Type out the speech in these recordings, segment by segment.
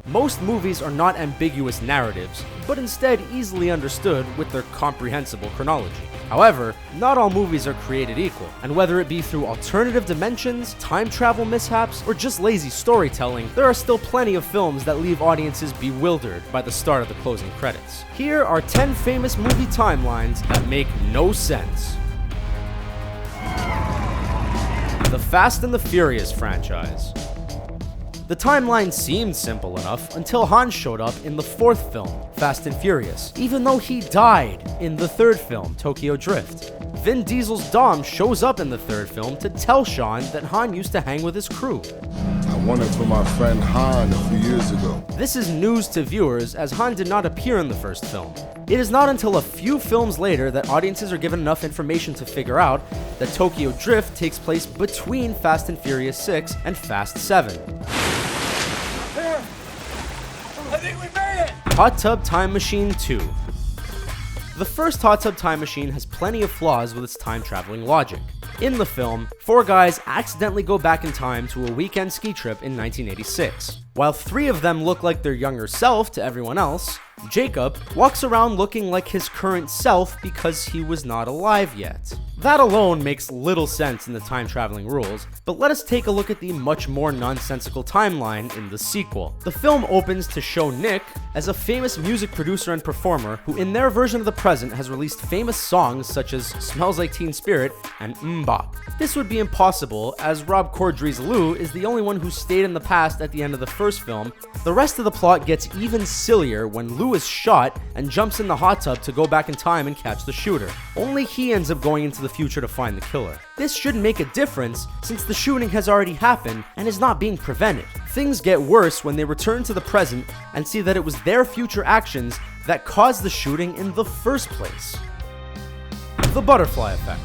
Most movies are not ambiguous narratives, but instead easily understood with their comprehensible chronology. However, not all movies are created equal, and whether it be through alternative dimensions, time travel mishaps, or just lazy storytelling, there are still plenty of films that leave audiences bewildered by the start of the closing credits. Here are 10 famous movie timelines that make no sense. The Fast and the Furious franchise. The timeline seemed simple enough until Han showed up in the 4th film, Fast and Furious, even though he died in the 3rd film, Tokyo Drift. Vin Diesel's Dom shows up in the 3rd film to tell Sean that Han used to hang with his crew. I won it from my friend Han a few years ago. This is news to viewers, as Han did not appear in the 1st film. It is not until a few films later that audiences are given enough information to figure out that Tokyo Drift takes place between Fast and Furious 6 and Fast 7. I think we made it! Hot Tub Time Machine 2. The first Hot Tub Time Machine has plenty of flaws with its time-traveling logic. In the film, 4 guys accidentally go back in time to a weekend ski trip in 1986. While 3 of them look like their younger self to everyone else, Jacob walks around looking like his current self because he was not alive yet. That alone makes little sense in the time-traveling rules, but let us take a look at the much more nonsensical timeline in the sequel. The film opens to show Nick as a famous music producer and performer who in their version of the present has released famous songs such as Smells Like Teen Spirit and Mbop. This would be impossible, as Rob Corddry's Lou is the only one who stayed in the past at the end of the first film. The rest of the plot gets even sillier when Lou is shot and jumps in the hot tub to go back in time and catch the shooter. Only he ends up going into the future to find the killer. This shouldn't make a difference since the shooting has already happened and is not being prevented. Things get worse when they return to the present and see that it was their future actions that caused the shooting in the first place. The Butterfly Effect.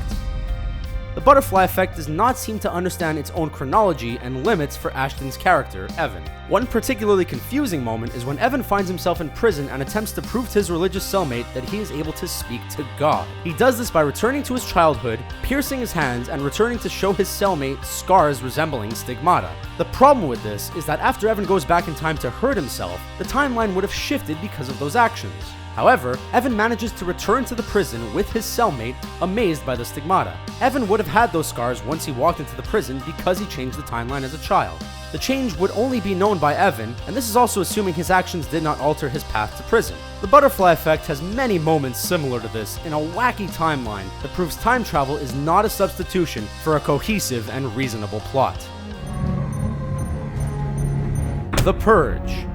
The Butterfly Effect does not seem to understand its own chronology and limits for Ashton's character, Evan. One particularly confusing moment is when Evan finds himself in prison and attempts to prove to his religious cellmate that he is able to speak to God. He does this by returning to his childhood, piercing his hands, and returning to show his cellmate scars resembling stigmata. The problem with this is that after Evan goes back in time to hurt himself, the timeline would have shifted because of those actions. However, Evan manages to return to the prison with his cellmate, amazed by the stigmata. Evan would have had those scars once he walked into the prison because he changed the timeline as a child. The change would only be known by Evan, and this is also assuming his actions did not alter his path to prison. The Butterfly Effect has many moments similar to this in a wacky timeline that proves time travel is not a substitution for a cohesive and reasonable plot. The Purge.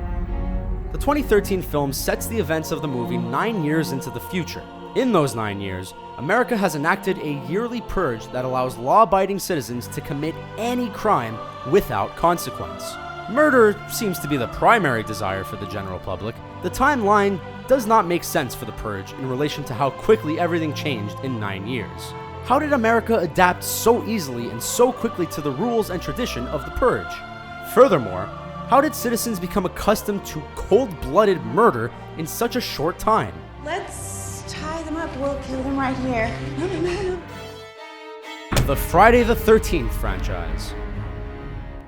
The 2013 film sets the events of the movie 9 years into the future. In those 9 years, America has enacted a yearly purge that allows law-abiding citizens to commit any crime without consequence. Murder seems to be the primary desire for the general public. The timeline does not make sense for the purge in relation to how quickly everything changed in 9 years. How did America adapt so easily and so quickly to the rules and tradition of the purge? Furthermore, how did citizens become accustomed to cold-blooded murder in such a short time? Let's tie them up. We'll kill them right here. No. The Friday the 13th franchise.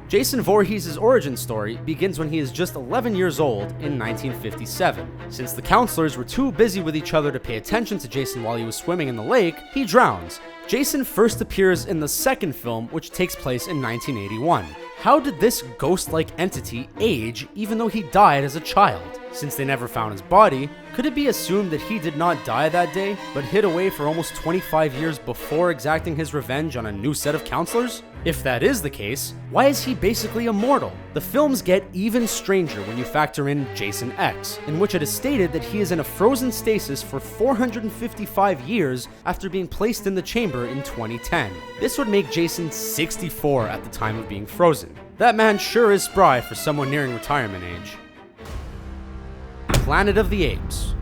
Jason Voorhees' origin story begins when he is just 11 years old in 1957. Since the counselors were too busy with each other to pay attention to Jason while he was swimming in the lake, he drowns. Jason first appears in the second film, which takes place in 1981. How did this ghost-like entity age even though he died as a child? Since they never found his body, could it be assumed that he did not die that day, but hid away for almost 25 years before exacting his revenge on a new set of counselors? If that is the case, why is he basically immortal? The films get even stranger when you factor in Jason X, in which it is stated that he is in a frozen stasis for 455 years after being placed in the chamber in 2010. This would make Jason 64 at the time of being frozen. That man sure is spry for someone nearing retirement age. Planet of the Apes.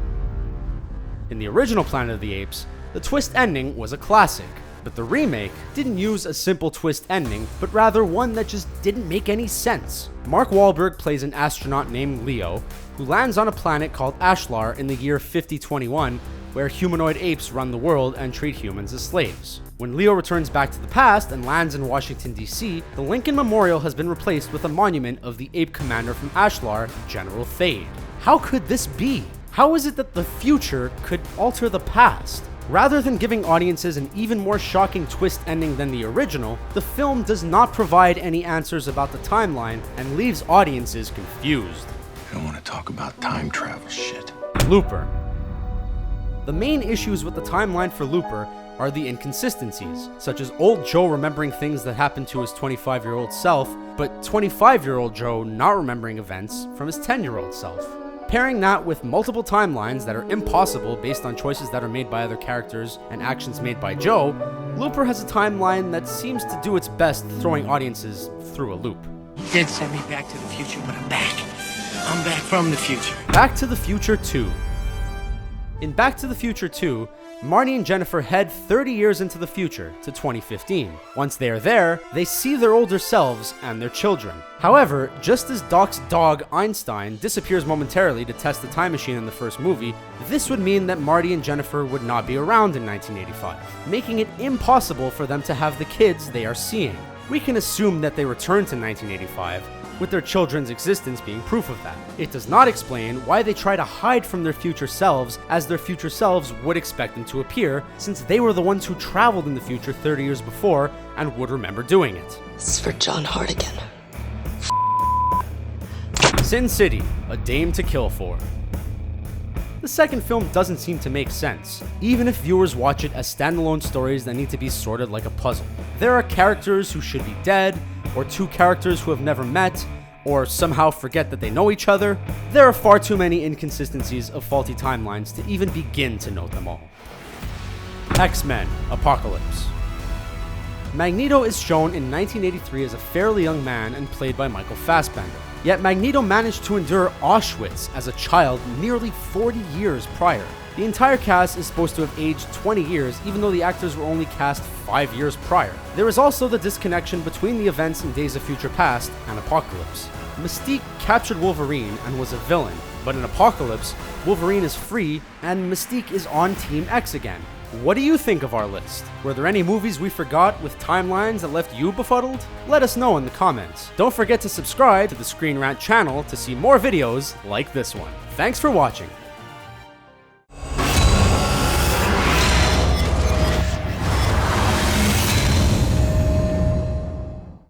In the original Planet of the Apes, the twist ending was a classic, but the remake didn't use a simple twist ending, but rather one that just didn't make any sense. Mark Wahlberg plays an astronaut named Leo, who lands on a planet called Ashlar in the year 5021, where humanoid apes run the world and treat humans as slaves. When Leo returns back to the past and lands in Washington, D.C., the Lincoln Memorial has been replaced with a monument of the ape commander from Ashlar, General Thade. How could this be? How is it that the future could alter the past? Rather than giving audiences an even more shocking twist ending than the original, the film does not provide any answers about the timeline and leaves audiences confused. I don't want to talk about time travel shit. Looper. The main issues with the timeline for Looper are the inconsistencies, such as old Joe remembering things that happened to his 25-year-old self, but 25-year-old Joe not remembering events from his 10-year-old self. Pairing that with multiple timelines that are impossible based on choices that are made by other characters and actions made by Joe, Looper has a timeline that seems to do its best throwing audiences through a loop. He did send me back to the future, but I'm back. I'm back from the future. Back to the Future 2. In Back to the Future 2, Marty and Jennifer head 30 years into the future to 2015. Once they are there, they see their older selves and their children. However, just as Doc's dog Einstein disappears momentarily to test the time machine in the first movie, this would mean that Marty and Jennifer would not be around in 1985, making it impossible for them to have the kids they are seeing. We can assume that they returned to 1985, with their children's existence being proof of that. It does not explain why they try to hide from their future selves, as their future selves would expect them to appear, since they were the ones who traveled in the future 30 years before and would remember doing it. This is for John Hardigan. Sin City, A Dame to Kill For. The second film doesn't seem to make sense, even if viewers watch it as standalone stories that need to be sorted like a puzzle. There are characters who should be dead, or two characters who have never met, or somehow forget that they know each other. There are far too many inconsistencies of faulty timelines to even begin to note them all. X-Men: Apocalypse. Magneto is shown in 1983 as a fairly young man and played by Michael Fassbender. Yet Magneto managed to endure Auschwitz as a child nearly 40 years prior. The entire cast is supposed to have aged 20 years, even though the actors were only cast 5 years prior. There is also the disconnection between the events in Days of Future Past and Apocalypse. Mystique captured Wolverine and was a villain, but in Apocalypse, Wolverine is free and Mystique is on Team X again. What do you think of our list? Were there any movies we forgot with timelines that left you befuddled? Let us know in the comments. Don't forget to subscribe to the Screen Rant channel to see more videos like this one. Thanks for watching.